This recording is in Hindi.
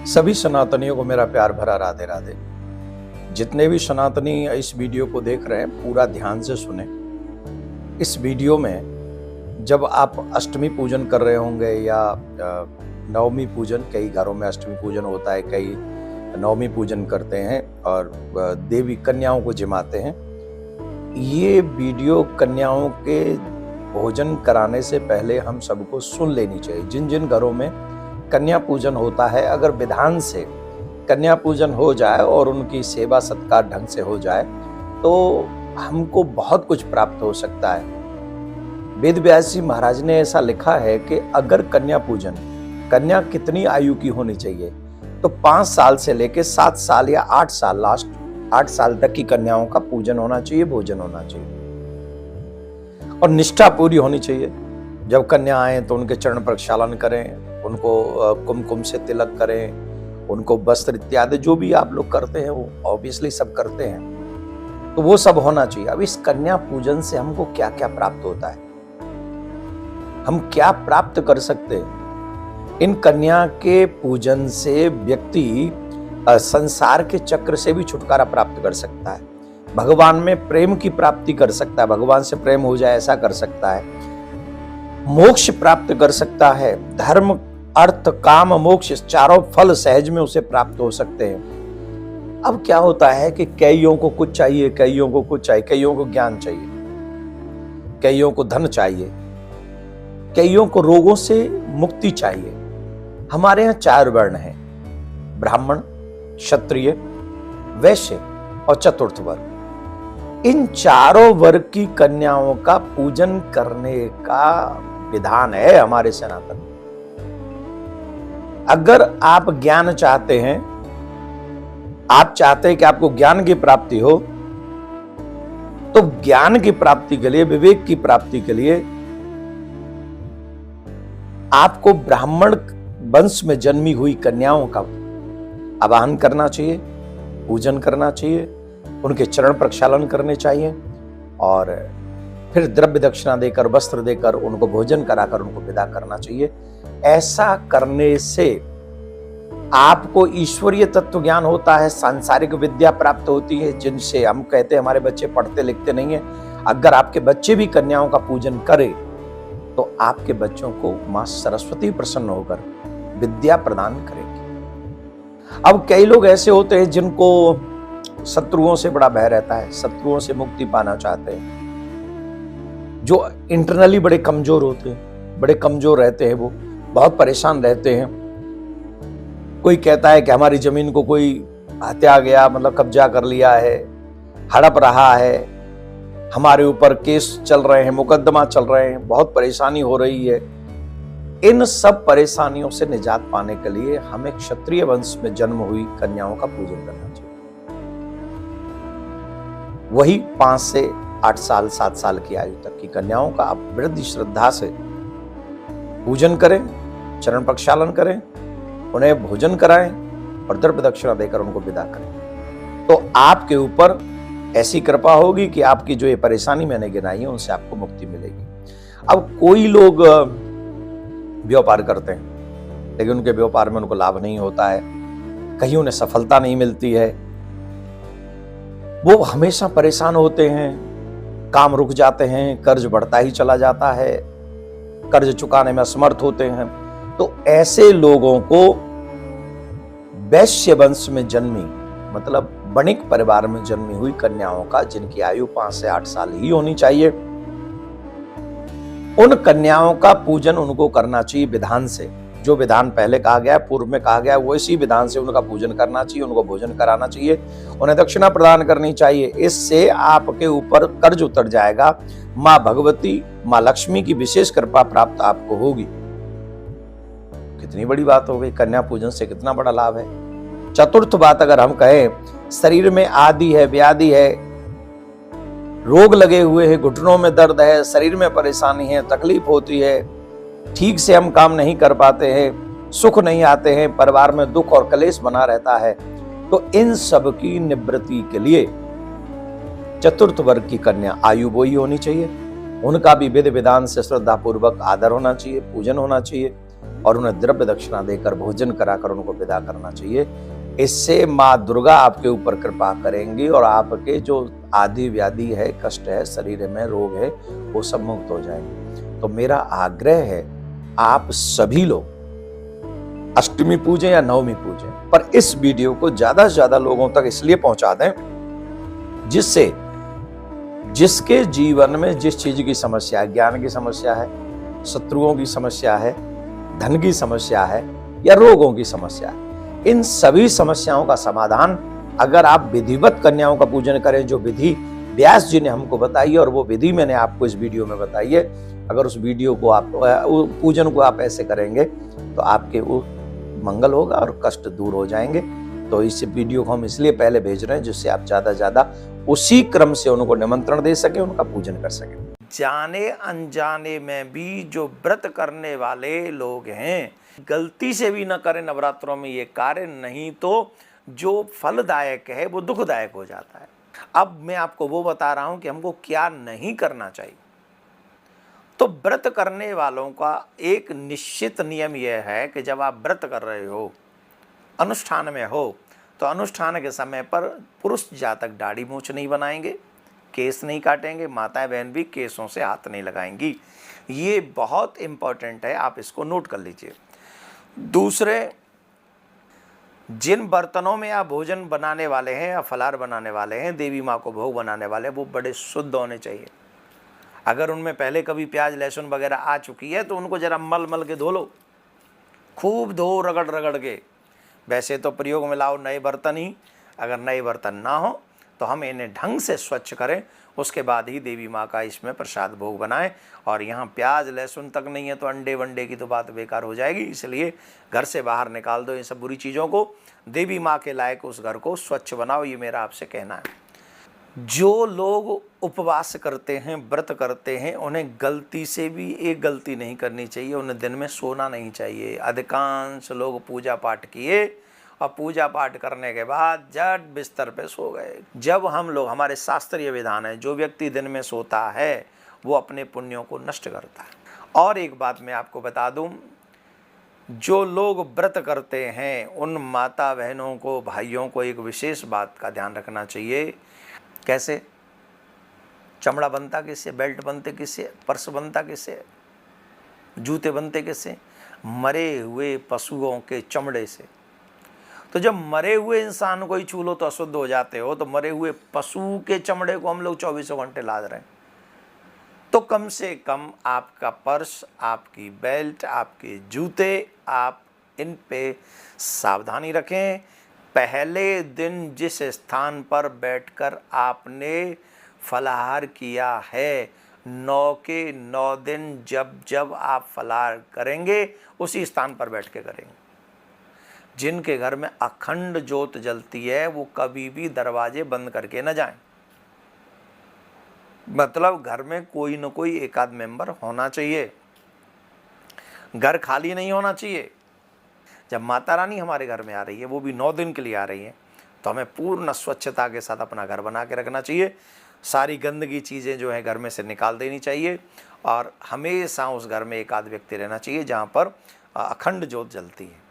सभी सनातनियों को मेरा प्यार भरा राधे राधे। जितने भी सनातनी इस वीडियो को देख रहे हैं पूरा ध्यान से सुने। इस वीडियो में जब आप अष्टमी पूजन कर रहे होंगे या नवमी पूजन, कई घरों में अष्टमी पूजन होता है, कई नवमी पूजन करते हैं और देवी कन्याओं को जिमाते हैं। ये वीडियो कन्याओं के भोजन कराने से पहले हम सबको सुन लेनी चाहिए। जिन जिन घरों में कन्या पूजन होता है, अगर विधान से कन्या पूजन हो जाए और उनकी सेवा सत्कार ढंग से हो जाए तो हमको बहुत कुछ प्राप्त हो सकता है। वेद व्यास जी महाराज ने ऐसा लिखा है कि अगर कन्या पूजन, कन्या कितनी आयु की होनी चाहिए, तो 5 साल से लेकर 7 साल या 8 साल, लास्ट 8 साल तक की कन्याओं का पूजन होना चाहिए, भोजन होना चाहिए और निष्ठा पूरी होनी चाहिए। जब कन्या आए तो उनके चरण प्रक्षालन करें, उनको कुमकुम से तिलक करें, उनको वस्त्र इत्यादि जो भी आप लोग करते हैं वो ऑब्वियसली सब करते हैं, तो वो सब होना चाहिए। अब इस कन्या पूजन से हमको क्या क्या प्राप्त होता है, हम क्या प्राप्त कर सकते हैं? इन कन्या के पूजन से व्यक्ति संसार के चक्र से भी छुटकारा प्राप्त कर सकता है, भगवान में प्रेम की प्राप्ति कर सकता है, भगवान से प्रेम हो जाए ऐसा कर सकता है, मोक्ष प्राप्त कर सकता है, धर्म अर्थ काम मोक्ष चारों फल सहज में उसे प्राप्त हो सकते हैं। अब क्या होता है कि कईयों को कुछ चाहिए, कईयों को कुछ चाहिए, कईयों को ज्ञान चाहिए, कईयों को धन चाहिए, कईयों को रोगों से मुक्ति चाहिए। हमारे यहाँ 4 वर्ण हैं, ब्राह्मण, क्षत्रिय, वैश्य और चतुर्थ वर्ग। इन चारों वर्ग की कन्याओं का पूजन करने का विधान है हमारे सनातन। अगर आप ज्ञान चाहते हैं, आप चाहते हैं कि आपको ज्ञान की प्राप्ति हो, तो ज्ञान की प्राप्ति के लिए, विवेक की प्राप्ति के लिए आपको ब्राह्मण वंश में जन्मी हुई कन्याओं का आवाहन करना चाहिए, पूजन करना चाहिए, उनके चरण प्रक्षालन करने चाहिए और फिर द्रव्य दक्षिणा देकर, वस्त्र देकर, उनको भोजन कराकर उनको विदा करना चाहिए। ऐसा करने से आपको ईश्वरीय तत्व ज्ञान होता है, सांसारिक विद्या प्राप्त होती है, जिनसे हम कहते हैं हमारे बच्चे पढ़ते लिखते नहीं है। अगर आपके बच्चे भी कन्याओं का पूजन करें तो आपके बच्चों को मां सरस्वती प्रसन्न होकर विद्या प्रदान करेगी। अब कई लोग ऐसे होते हैं जिनको शत्रुओं से बड़ा भय रहता है, शत्रुओं से मुक्ति पाना चाहते हैं, जो इंटरनली बड़े कमजोर होते हैं, बड़े कमजोर रहते हैं, वो बहुत परेशान रहते हैं। कोई कहता है कि हमारी जमीन को कोई हत्या गया, मतलब कब्जा कर लिया है, हड़प रहा है, हमारे ऊपर केस चल रहे हैं, मुकदमा चल रहे हैं, बहुत परेशानी हो रही है। इन सब परेशानियों से निजात पाने के लिए हमें क्षत्रिय वंश में जन्म हुई कन्याओं का पूजन करना चाहिए। वही 5 से 8 साल 7 साल की आयु तक की कन्याओं का आप वृद्धि श्रद्धा से पूजन करें, चरण प्रक्षालन करें, उन्हें भोजन कराएं और द्रव्य दक्षिणा देकर उनको विदा करें, तो आपके ऊपर ऐसी कृपा होगी कि आपकी जो ये परेशानी मैंने गिनाई है उनसे आपको मुक्ति मिलेगी। अब कोई लोग व्यापार करते हैं लेकिन उनके व्यापार में उनको लाभ नहीं होता है, कहीं उन्हें सफलता नहीं मिलती है, वो हमेशा परेशान होते हैं, काम रुक जाते हैं, कर्ज बढ़ता ही चला जाता है, कर्ज चुकाने में असमर्थ होते हैं। तो ऐसे लोगों को वैश्य वंश में जन्मी, मतलब वणिक परिवार में जन्मी हुई कन्याओं का, जिनकी आयु 5 से 8 साल ही होनी चाहिए, उन कन्याओं का पूजन उनको करना चाहिए विधान से। जो विधान पहले कहा गया, पूर्व में कहा गया, वो इसी विधान से उनका पूजन करना चाहिए, उनको भोजन कराना चाहिए, उन्हें दक्षिणा प्रदान करनी चाहिए। इससे आपके ऊपर कर्ज उतर जाएगा, मां भगवती, मां लक्ष्मी की विशेष कृपा प्राप्त आपको होगी। कितनी बड़ी बात हो गई, कन्या पूजन से कितना बड़ा लाभ है। चतुर्थ बात अगर हम कहें, शरीर में आदि है, व्याधि है, रोग लगे हुए हैं, घुटनों में दर्द है, शरीर में परेशानी है, तकलीफ होती है, ठीक से हम काम नहीं कर पाते हैं, सुख नहीं आते हैं, परिवार में दुख और कलेश बना रहता है, तो इन सब की निवृत्ति के लिए चतुर्थ वर्ग की कन्या आयु बोई होनी चाहिए, उनका भी विधि विधान से श्रद्धा पूर्वक आदर होना चाहिए, पूजन होना चाहिए। और उन्हें द्रव्य दक्षिणा देकर भोजन कराकर उनको विदा करना चाहिए। इससे माँ दुर्गा आपके ऊपर कृपा करेंगी और आपके जो आदि व्याधि है, कष्ट है, शरीर में रोग है, वो सब मुक्त हो जाएंगे। तो मेरा आग्रह है, आप सभी लोग अष्टमी पूजें या नवमी पूजें, पर इस वीडियो को ज्यादा से ज्यादा लोगों तक इसलिए पहुंचा दें जिससे जिसके जीवन में जिस चीज की समस्या है, ज्ञान की समस्या है, शत्रुओं की समस्या है, धन की समस्या है या रोगों की समस्या है, इन सभी समस्याओं का समाधान अगर आप विधिवत कन्याओं का पूजन करें, जो विधि व्यास जी ने हमको बताई है और वो विधि मैंने आपको इस वीडियो में बताई है, अगर उस वीडियो को आप पूजन को आप ऐसे करेंगे तो आपके वो मंगल होगा और कष्ट दूर हो जाएंगे। तो इस वीडियो को हम इसलिए पहले भेज रहे हैं जिससे आप ज्यादा से ज्यादा उसी क्रम से उनको निमंत्रण दे सके, उनका पूजन कर सके। जाने अनजाने में भी जो व्रत करने वाले लोग हैं, गलती से भी न करें नवरात्रों में ये कार्य, नहीं तो जो फलदायक है वो दुखदायक हो जाता है। अब मैं आपको वो बता रहा हूं कि हमको क्या नहीं करना चाहिए। तो व्रत करने वालों का एक निश्चित नियम यह है कि जब आप व्रत कर रहे हो, अनुष्ठान में हो, तो अनुष्ठान के समय पर पुरुष जातक दाढ़ी मूंछ नहीं बनाएंगे, केस नहीं काटेंगे, माताएं बहन भी केसों से हाथ नहीं लगाएंगी। ये बहुत इंपॉर्टेंट है, आप इसको नोट कर लीजिए। दूसरे, जिन बर्तनों में आप भोजन बनाने वाले हैं या फलाहार बनाने वाले हैं, देवी माँ को भोग बनाने वाले हैं, वो बड़े शुद्ध होने चाहिए। अगर उनमें पहले कभी प्याज लहसुन वगैरह आ चुकी है तो उनको जरा मल मल के धो लो, खूब धो रगड़ रगड़ के। वैसे तो प्रयोग में लाओ नए बर्तन ही, अगर नए बर्तन ना हो तो हम इन्हें ढंग से स्वच्छ करें, उसके बाद ही देवी माँ का इसमें प्रसाद भोग बनाएं। और यहाँ प्याज लहसुन तक नहीं है तो अंडे वंडे की तो बात बेकार हो जाएगी, इसलिए घर से बाहर निकाल दो इन सब बुरी चीज़ों को। देवी माँ के लायक उस घर को स्वच्छ बनाओ, ये मेरा आपसे कहना है। जो लोग उपवास करते हैं, व्रत करते हैं, उन्हें गलती से भी एक गलती नहीं करनी चाहिए, उन्हें दिन में सोना नहीं चाहिए। अधिकांश लोग पूजा पाठ किए और पूजा पाठ करने के बाद झट बिस्तर पे सो गए। जब हम लोग, हमारे शास्त्रीय विधान है, जो व्यक्ति दिन में सोता है वो अपने पुण्यों को नष्ट करता है। और एक बात मैं आपको बता दूं, जो लोग व्रत करते हैं उन माता बहनों को, भाइयों को एक विशेष बात का ध्यान रखना चाहिए। कैसे? चमड़ा बनता किससे, बेल्ट बनते किससे, पर्स बनता किससे, जूते बनते किससे? मरे हुए पशुओं के चमड़े से। तो जब मरे हुए इंसान को ही छू लो तो अशुद्ध हो जाते हो, तो मरे हुए पशु के चमड़े को हम लोग 24 घंटे लाद रहे हैं। तो कम से कम आपका पर्स, आपकी बेल्ट, आपके जूते, आप इन पे सावधानी रखें। पहले दिन जिस स्थान पर बैठकर आपने फलाहार किया है, 9 के 9 दिन जब जब आप फलाहार करेंगे उसी स्थान पर बैठ के करेंगे। जिनके घर में अखंड ज्योत जलती है वो कभी भी दरवाजे बंद करके न जाएं। मतलब घर में कोई न कोई एक आध मेंबर होना चाहिए, घर खाली नहीं होना चाहिए। जब माता रानी हमारे घर में आ रही है, वो भी 9 दिन के लिए आ रही है, तो हमें पूर्ण स्वच्छता के साथ अपना घर बना के रखना चाहिए। सारी गंदगी चीज़ें जो है घर में से निकाल देनी चाहिए और हमेशा उस घर में एक आध व्यक्ति रहना चाहिए जहाँ पर अखंड ज्योत जलती है।